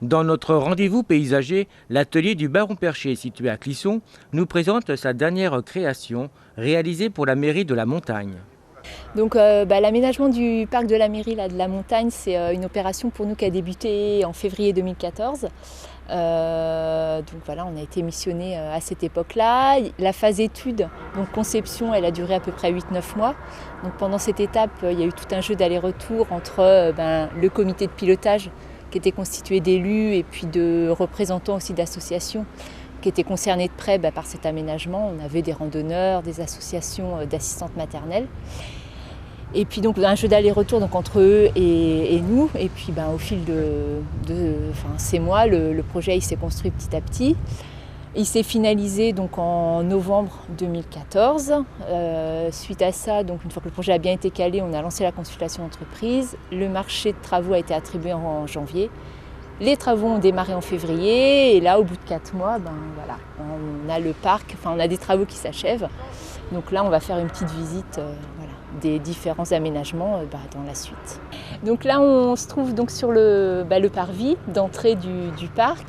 Dans notre rendez-vous paysager, l'atelier du Baron Perché, situé à Clisson, nous présente sa dernière création, réalisée pour la mairie de la Montagne. Donc l'aménagement du parc de la mairie de la Montagne, c'est une opération pour nous qui a débuté en février 2014. Donc voilà, on a été missionné à cette époque-là. La phase étude, donc conception, elle a duré à peu près 8-9 mois. Donc pendant cette étape, il y a eu tout un jeu d'aller-retour entre le comité de pilotage qui était constitué d'élus et puis de représentants aussi d'associations qui étaient concernés de près par cet aménagement. On avait des randonneurs, des associations d'assistantes maternelles. Et puis donc un jeu d'aller-retour donc, entre eux et nous. Et puis au fil de ces mois, le projet il s'est construit petit à petit. Il s'est finalisé donc en novembre 2014. Suite à ça, donc une fois que le projet a bien été calé, on a lancé la consultation d'entreprise. Le marché de travaux a été attribué en janvier. Les travaux ont démarré en février et là, au bout de 4 mois, on a le parc, on a des travaux qui s'achèvent. Donc là, on va faire une petite visite des différents aménagements dans la suite. Donc là, on se trouve donc sur le parvis d'entrée du parc.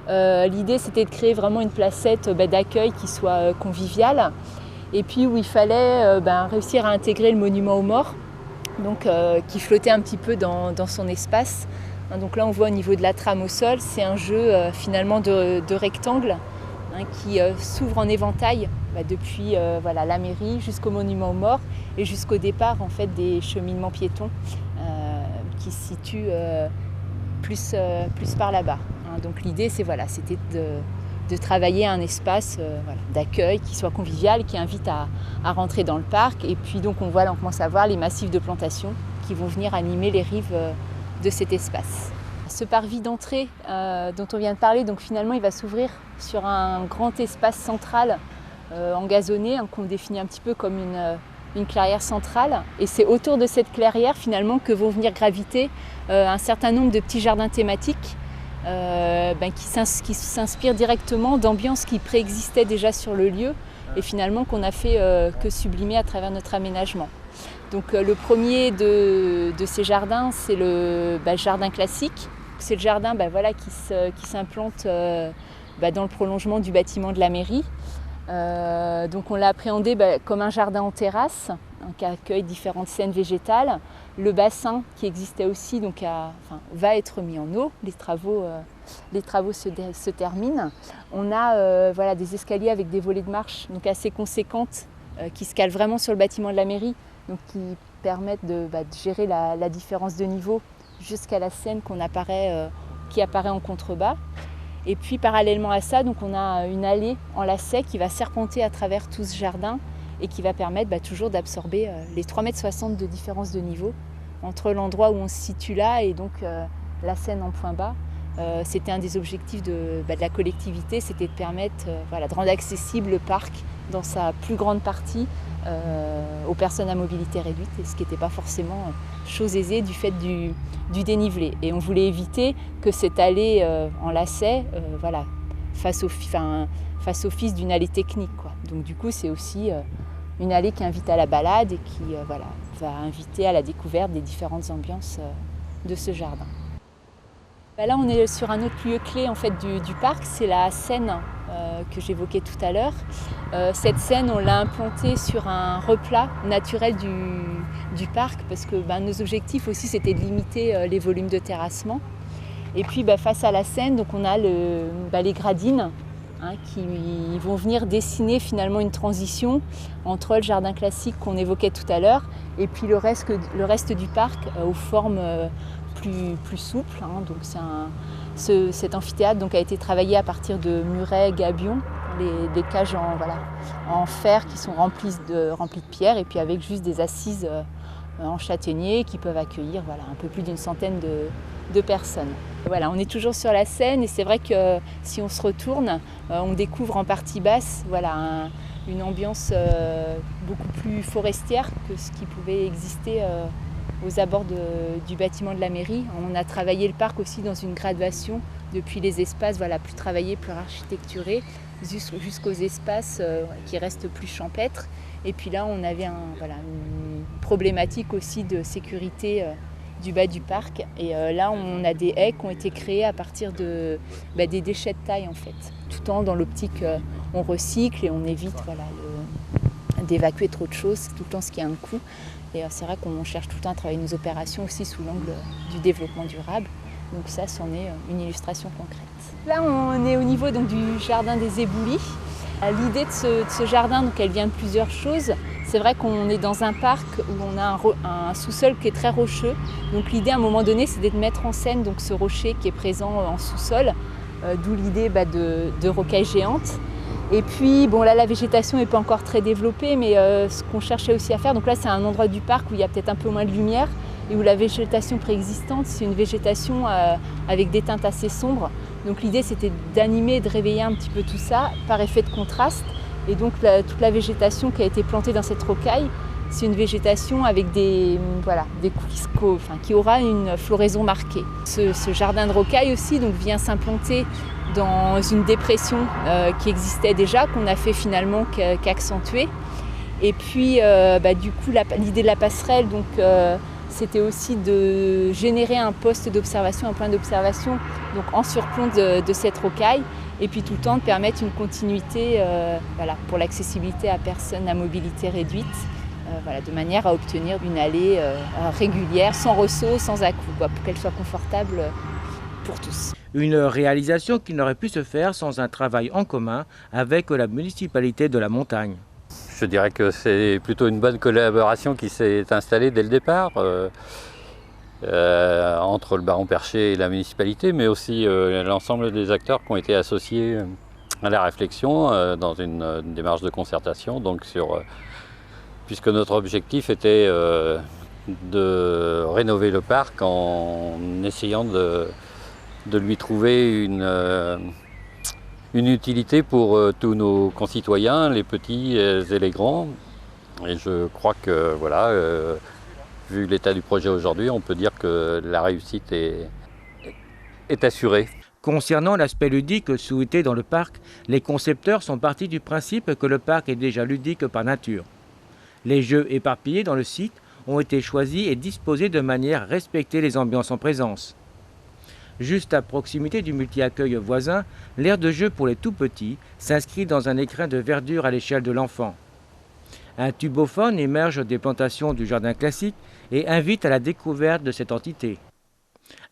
L'idée, c'était de créer vraiment une placette d'accueil qui soit conviviale et puis où il fallait réussir à intégrer le monument aux morts, donc, qui flottait un petit peu dans son espace. Donc là, on voit au niveau de la trame au sol, c'est un jeu finalement de rectangles qui s'ouvre en éventail depuis la mairie jusqu'au monument aux morts et jusqu'au départ en fait, des cheminements piétons qui se situent plus par là-bas. Donc l'idée, c'était de travailler un espace d'accueil qui soit convivial, qui invite à rentrer dans le parc. Et puis donc on commence à voir les massifs de plantation qui vont venir animer les rives de cet espace. Ce parvis d'entrée dont on vient de parler, donc finalement il va s'ouvrir sur un grand espace central engazonné qu'on définit un petit peu comme une clairière centrale. Et c'est autour de cette clairière finalement que vont venir graviter un certain nombre de petits jardins thématiques qui s'inspirent directement d'ambiances qui préexistaient déjà sur le lieu et finalement qu'on a fait que sublimer à travers notre aménagement. Donc le premier de ces jardins, c'est le jardin classique. C'est le jardin qui s'implante dans le prolongement du bâtiment de la mairie. Donc on l'a appréhendé comme un jardin en terrasse qui accueille différentes scènes végétales. Le bassin qui existait aussi va être mis en eau. Les travaux se terminent. On a des escaliers avec des volets de marche donc assez conséquentes qui se calent vraiment sur le bâtiment de la mairie, donc qui permettent de gérer la différence de niveau jusqu'à la scène qui apparaît en contrebas. Et puis parallèlement à ça, donc on a une allée en lacet qui va serpenter à travers tout ce jardin et qui va permettre toujours d'absorber les 3,60 m de différence de niveau entre l'endroit où on se situe là et donc la scène en point bas. C'était un des objectifs de la collectivité, c'était de permettre de rendre accessible le parc dans sa plus grande partie aux personnes à mobilité réduite, et ce qui n'était pas forcément chose aisée du fait du dénivelé. Et on voulait éviter que cette allée en lacet fasse office d'une allée technique, quoi. Donc du coup, c'est aussi une allée qui invite à la balade et qui va inviter à la découverte des différentes ambiances de ce jardin. Là, on est sur un autre lieu clé en fait, du parc, c'est la scène que j'évoquais tout à l'heure. Cette scène, on l'a implantée sur un replat naturel du parc parce que nos objectifs aussi, c'était de limiter les volumes de terrassement. Et puis, face à la scène, donc, on a les gradines qui vont venir dessiner finalement une transition entre le jardin classique qu'on évoquait tout à l'heure et puis le reste du parc aux formes plus souple. Donc cet amphithéâtre a été travaillé à partir de murets, gabions, des cages en fer qui sont remplies de pierre et puis avec juste des assises en châtaignier qui peuvent accueillir un peu plus d'une centaine de personnes. On est toujours sur la Seine et c'est vrai que si on se retourne, on découvre en partie basse une ambiance beaucoup plus forestière que ce qui pouvait exister aux abords du bâtiment de la mairie. On a travaillé le parc aussi dans une graduation depuis les espaces plus travaillés, plus architecturés, jusqu'aux espaces qui restent plus champêtres. Et puis là, on avait une problématique aussi de sécurité du bas du parc. Et là, on a des haies qui ont été créées à partir des déchets de taille en fait. Tout le temps dans l'optique, on recycle et on évite d'évacuer trop de choses, tout le temps ce qui a un coût. Et c'est vrai qu'on cherche tout le temps à travailler nos opérations aussi sous l'angle du développement durable. Donc ça, c'en est une illustration concrète. Là, on est au niveau donc, du jardin des éboulis. L'idée de ce jardin, donc, elle vient de plusieurs choses. C'est vrai qu'on est dans un parc où on a un sous-sol qui est très rocheux. Donc l'idée, à un moment donné, c'est de mettre en scène donc, ce rocher qui est présent en sous-sol. D'où l'idée de rocailles géantes. Et puis, bon, là, la végétation n'est pas encore très développée, mais ce qu'on cherchait aussi à faire, donc là, c'est un endroit du parc où il y a peut-être un peu moins de lumière et où la végétation préexistante, c'est une végétation avec des teintes assez sombres. Donc l'idée, c'était d'animer, de réveiller un petit peu tout ça par effet de contraste. Et donc, toute la végétation qui a été plantée dans cette rocaille, c'est une végétation avec qui aura une floraison marquée. Ce jardin de rocaille aussi donc, vient s'implanter dans une dépression qui existait déjà, qu'on a fait finalement qu'accentuer. Et puis du coup l'idée de la passerelle, donc, c'était aussi de générer un poste d'observation, un point d'observation donc en surplomb de cette rocaille. Et puis tout le temps de permettre une continuité pour l'accessibilité à personnes à mobilité réduite. De manière à obtenir une allée régulière, sans ressaut, sans à-coups, pour qu'elle soit confortable pour tous. Une réalisation qui n'aurait pu se faire sans un travail en commun avec la municipalité de la montagne. Je dirais que c'est plutôt une bonne collaboration qui s'est installée dès le départ entre le Baron Percher et la municipalité, mais aussi l'ensemble des acteurs qui ont été associés à la réflexion dans une démarche de concertation, donc puisque notre objectif était de rénover le parc en essayant de lui trouver une utilité pour tous nos concitoyens, les petits et les grands. Et je crois que vu l'état du projet aujourd'hui, on peut dire que la réussite est assurée. Concernant l'aspect ludique souhaité dans le parc, les concepteurs sont partis du principe que le parc est déjà ludique par nature. Les jeux éparpillés dans le site ont été choisis et disposés de manière à respecter les ambiances en présence. Juste à proximité du multi-accueil voisin, l'aire de jeu pour les tout-petits s'inscrit dans un écrin de verdure à l'échelle de l'enfant. Un tubophone émerge des plantations du jardin classique et invite à la découverte de cette entité.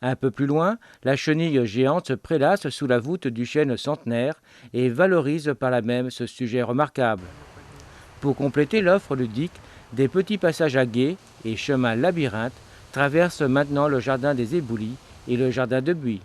Un peu plus loin, la chenille géante se prélasse sous la voûte du chêne centenaire et valorise par là même ce sujet remarquable. Pour compléter l'offre ludique, des petits passages à gué et chemins labyrinthes traversent maintenant le jardin des éboulis et le jardin de buis.